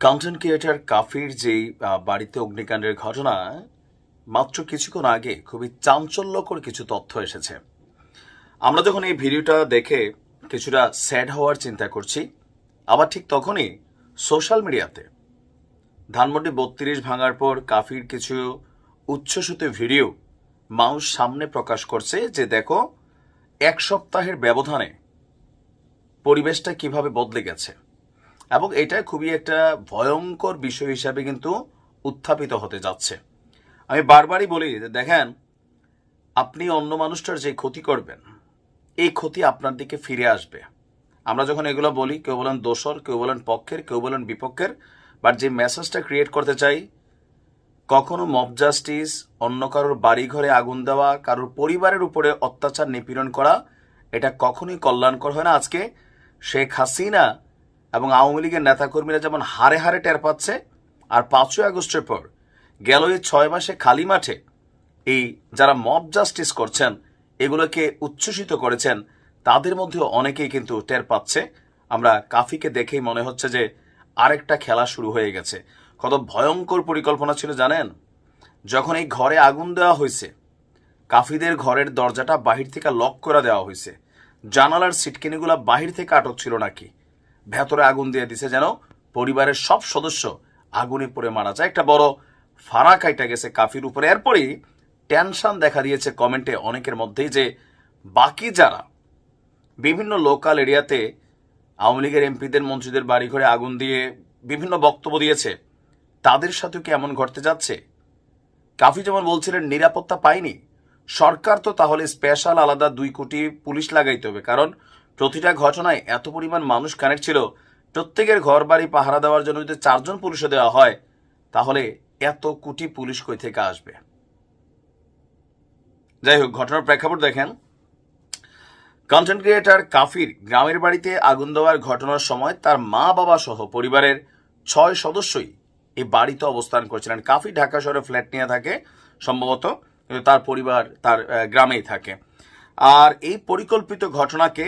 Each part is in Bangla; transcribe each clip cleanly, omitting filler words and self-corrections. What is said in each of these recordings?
কন্টেন্ট ক্রিয়েটর কাফির যেই বাড়িতে অগ্নিকাণ্ডের ঘটনা মাত্র কিছুক্ষণ আগে খুবই চাঞ্চল্যকর কিছু তথ্য এসেছে। আমরা যখন এই ভিডিওটা দেখে কিছুটা স্যাড হওয়ার চিন্তা করছি, আবার ঠিক তখনই সোশ্যাল মিডিয়াতে ধানমন্ডি ৩২ ভাঙার পর কাফির কিছু উচ্ছ্বসিত ভিডিও মানুষ সামনে প্রকাশ করছে যে দেখো এক সপ্তাহের ব্যবধানে পরিবেশটা কিভাবে বদলে গেছে, এবং এটা খুবই একটা ভয়ঙ্কর বিষয় হিসাবে কিন্তু উত্থাপিত হতে যাচ্ছে। আমি বারবারই বলি যে দেখেন, আপনি অন্য মানুষটার যে ক্ষতি করবেন এই ক্ষতি আপনার দিকে ফিরে আসবে। আমরা যখন এগুলো বলি, কেউ বলেন দোসর, কেউ বলেন পক্ষের, কেউ বলেন বিপক্ষের, বাট যে মেসেজটা ক্রিয়েট করতে চাই, কখনো মব জাস্টিস, অন্য কারোর বাড়ি ঘরে আগুন দেওয়া, কারোর পরিবারের উপরে অত্যাচার নিপীড়ন করা, এটা কখনোই কল্যাণকর হয় না। আজকে শেখ হাসিনা এবং আওয়ামী লীগের নেতাকর্মীরা যেমন হারে হারে টের পাচ্ছে, আর ৫ই আগস্টের পর গেল এই ৬ মাসে খালি মাঠে এই যারা মব জাস্টিস করছেন, এগুলোকে উচ্ছ্বসিত করেছেন, তাদের মধ্যে অনেকেই কিন্তু টের পাচ্ছে। আমরা কাফিকে দেখেই মনে হচ্ছে যে আরেকটা খেলা শুরু হয়ে গেছে। কত ভয়ঙ্কর পরিকল্পনা ছিল জানেন? যখন এই ঘরে আগুন দেওয়া হয়েছে, কাফিদের ঘরের দরজাটা বাহির থেকে লক করে দেওয়া হয়েছে, জানালার সিটকিনিগুলা বাহির থেকে আটক ছিল নাকি, ভেতরে আগুন দিয়ে দিছে যেন পরিবারের সব সদস্য আগুনে পড়ে মারা যায়। একটা বড় ফাড়া কাইটা গেছে কাফির উপরে। এরপরই টেনশন দেখা দিয়েছে কমেন্টে অনেকের মধ্যেই যে বাকি যারা বিভিন্ন লোকাল এরিয়াতে আওয়ামী লীগের এমপিদের, মন্ত্রীদের বাড়িঘরে আগুন দিয়ে বিভিন্ন বক্তব্য দিয়েছে, তাদের সাথেও কি এমন ঘটতে যাচ্ছে? কাফি যেমন বলছিলেন নিরাপত্তা পায়নি, সরকার তো তাহলে স্পেশাল আলাদা ২ কোটি পুলিশ লাগাইতে হবে, কারণ প্রতিটা ঘটনায় এত পরিমাণ মানুষ কানেক্ট ছিল। প্রত্যেকের ঘর বাড়ি পাহারা দেওয়ার জন্য যদি ৪ জন পুলিশে দেওয়া হয়, তাহলে এত কোটি পুলিশ কই থেকে আসবে? যাই হোক, ঘটনার প্রেক্ষাপট দেখেন। কন্টেন্ট ক্রিয়েটর কাফির গ্রামের বাড়িতে আগুন দেওয়ার ঘটনার সময় তার মা বাবা সহ পরিবারের ৬ সদস্যই এই বাড়িতে অবস্থান করছিলেন। কাফি ঢাকা শহরে ফ্ল্যাট নিয়ে থাকে সম্ভবত, তার পরিবার তার গ্রামেই থাকে। আর এই পরিকল্পিত ঘটনাকে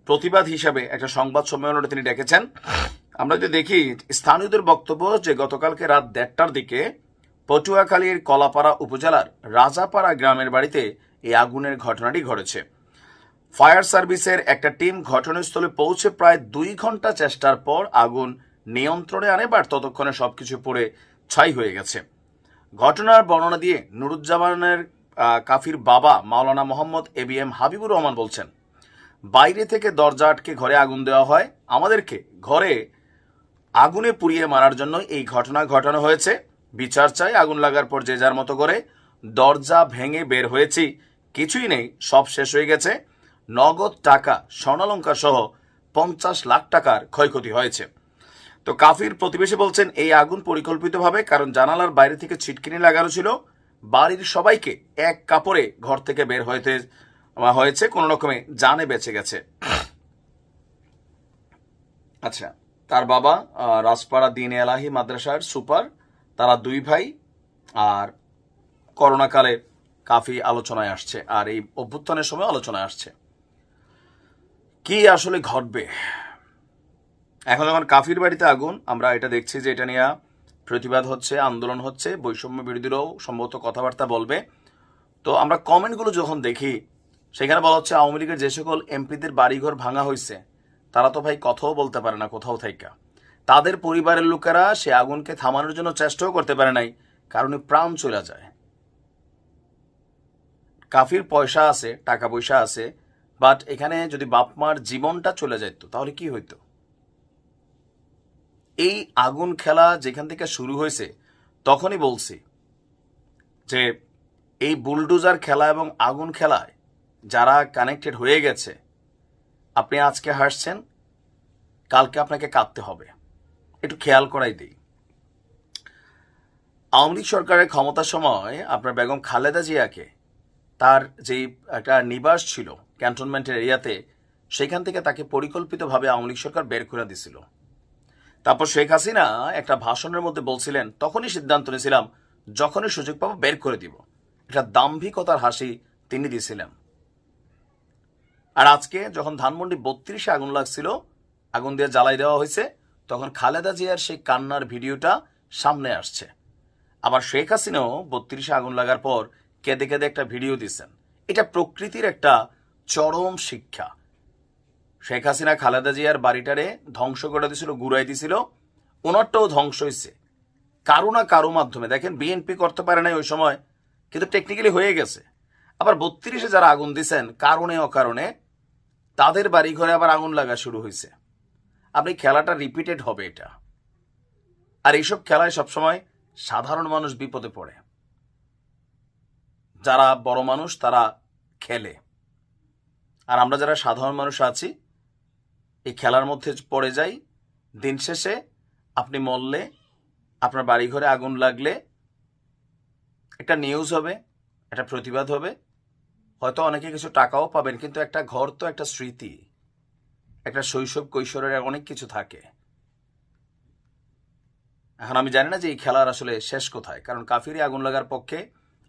প্রতিবাদ হিসাবে একটা সংবাদ সম্মেলনে তিনি ডেকেছেন। আমরা যদি দেখি স্থানীয়দের বক্তব্য যে গতকালকে রাত ১:৩০টার দিকে পটুয়াখালীর কলাপাড়া উপজেলার রাজাপাড়া গ্রামের বাড়িতে এই আগুনের ঘটনাটি ঘটেছে। ফায়ার সার্ভিসের একটা টিম ঘটনাস্থলে পৌঁছে প্রায় ২ ঘন্টা চেষ্টার পর আগুন নিয়ন্ত্রণে আনে, বাট ততক্ষণে সবকিছু পুড়ে ছাই হয়ে গেছে। ঘটনার বর্ণনা দিয়ে নুরুজ্জামানের কাফির বাবা মাওলানা মোহাম্মদ ABM হাবিবুর রহমান বলছেন, বাইরে থেকে দরজা আটকে ঘরে আগুন দেওয়া হয়, আমাদেরকে ঘরে আগুনে পুড়িয়ে মারার জন্য এই ঘটনা ঘটানো হয়েছে। বিচার চাই। আগুন লাগার পর যে যার মতো করে দরজা ভেঙে বের হয়েছি, কিছুই নেই, সব শেষ হয়ে গেছে। নগদ টাকা, স্বর্ণালঙ্কার সহ ৫০ লাখ টাকার ক্ষয়ক্ষতি হয়েছে। তো কাফির প্রতিবেশী বলছেন এই আগুন পরিকল্পিতভাবে, কারণ জানালার বাইরে থেকে ছিটকিনি লাগানো ছিল, বাড়ির সবাইকে এক কাপড়ে ঘর থেকে বের হয়েছে, কোনো রকমে জানে বেঁচে গেছে। আচ্ছা, তার বাবা রাজপাড়া দিন এলাহি মাদ্রাসার সুপার, তারা ২ ভাই। আর করোনাকালে কাফি আলোচনায় আসছে, আর এই অভ্যুত্থানের সময় আলোচনায় আসছে। কি আসলে ঘটবে এখন যখন কাফির বাড়িতে আগুন? আমরা এটা দেখছি যে এটা নিয়ে প্রতিবাদ হচ্ছে, আন্দোলন হচ্ছে, বৈষম্য বিরোধীরাও সম্ভবত কথাবার্তা বলবে। তো আমরা কমেন্টগুলো যখন দেখি, সেখানে বলা হচ্ছে আওয়ামী লীগের যে সকল এমপিদের বাড়িঘর ভাঙা হয়েছে, তারা তো ভাই কথাও বলতে পারে না কোথাও থেকে। তাদের পরিবারের লোকেরা সে আগুনকে থামানোর জন্য চেষ্টাও করতে পারে নাই, কারণে প্রাণ চলে যায়। কাফির পয়সা আছে, টাকা পয়সা আছে, বাট এখানে যদি বাপ মার জীবনটা চলে যেত তাহলে কি হইতো? এই আগুন খেলা যেখান থেকে শুরু হয়েছে, তখনই বলছি যে এই বুলডোজার খেলা এবং আগুন খেলায় যারা কানেক্টেড হয়ে গেছে, আপনি আজকে হাসছেন, কালকে আপনাকে কাঁদতে হবে। একটু খেয়াল করাই দিই, আওয়ামী লীগ সরকারের ক্ষমতার সময় আপনার বেগম খালেদা জিয়াকে তার যেই একটা নিবাস ছিল ক্যান্টনমেন্টের এরিয়াতে, সেখান থেকে তাকে পরিকল্পিতভাবে আওয়ামী লীগ সরকার বের করে দিছিল। তারপর শেখ হাসিনা একটা ভাষণের মধ্যে বলছিলেন, তখনই সিদ্ধান্ত নিয়েছিলাম যখনই সুযোগ পাবো বের করে দিব। এটা দাম্ভিকতার হাসি তিনি দিয়েছিলেন। আর আজকে যখন ধানমন্ডি ৩২-এ আগুন লাগছিল, আগুন দিয়ে জ্বালাই দেওয়া হয়েছে, তখন খালেদা জিয়ার সেই কান্নার ভিডিওটা সামনে আসছে। আবার শেখ হাসিনাও 32-এ আগুন লাগার পর কেঁদে কেঁদে একটা ভিডিও দিচ্ছেন। এটা প্রকৃতির একটা চরম শিক্ষা। শেখ হাসিনা খালেদা জিয়ার বাড়িটারে ধ্বংস করে দিছিল, গুড়াই দিছিল, ওনারটাও ধ্বংস হয়েছে কারো না কারো মাধ্যমে। দেখেন বিএনপি করতে পারে নাই ওই সময়, কিন্তু টেকনিক্যালি হয়ে গেছে। আবার 32-এ যারা আগুন দিছেন কারণে অকারণে তাদের বাড়ি ঘরে আবার আগুন লাগা শুরু হয়েছে। আপনি খেলাটা রিপিটেড হবে এটা। আর এইসব খেলায় সবসময় সাধারণ মানুষ বিপদে পড়ে। যারা বড় মানুষ তারা খেলে, আর আমরা যারা সাধারণ মানুষ আছি এই খেলার মধ্যে পড়ে যাই। দিন শেষে আপনি মরলে, আপনার বাড়ি ঘরে আগুন লাগলে একটা নিউজ হবে, একটা প্রতিবাদ হবে, হয়তো অনেকে কিছু টাকাও পাবেন, কিন্তু একটা ঘর তো একটা স্মৃতি, একটা শৈশব কৈশোরের অনেক কিছু থাকে। এখন আমি জানি না যে এই খেলার আসলে শেষ কোথায়, কারণ কাফিরে আগুন লাগার পক্ষে,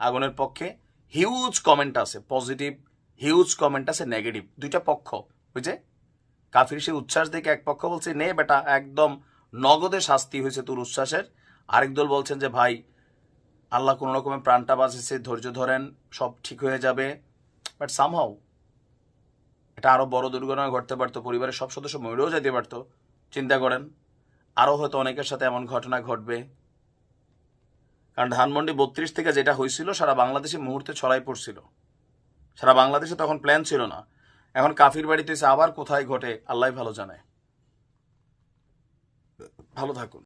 আগুনের পক্ষে হিউজ কমেন্ট আছে, পজিটিভ হিউজ কমেন্ট আছে, নেগেটিভ, দুইটা পক্ষ। বুঝে কাফির সে উচ্ছ্বাস দেখে এক পক্ষ বলছে নে বেটা একদম নগদে শাস্তি হয়েছে তোর উচ্ছ্বাসের, আরেক দল বলছেন যে ভাই আল্লাহ কোনো রকমের প্রাণটা বাঁচিয়েছে, ধৈর্য ধরেন, সব ঠিক হয়ে যাবে। বাট সামহাও এটা আরো বড় দুর্ঘটনা ঘটতে পারতো, পরিবারের সব সদস্য মরেও যেতে পারতো। চিন্তা করেন, আরো হয়তো অনেকের সাথে এমন ঘটনা ঘটবে। কারণ ধানমন্ডি 32 থেকে যেটা হয়েছিল সারা বাংলাদেশে মুহূর্তে ছড়াই পড়ছিল। সারা বাংলাদেশে তখন প্ল্যান ছিল না। এখন কাফির বাড়িতে আবার কোথায় ঘটে আল্লাহ ভালো জানে। ভালো থাকুন।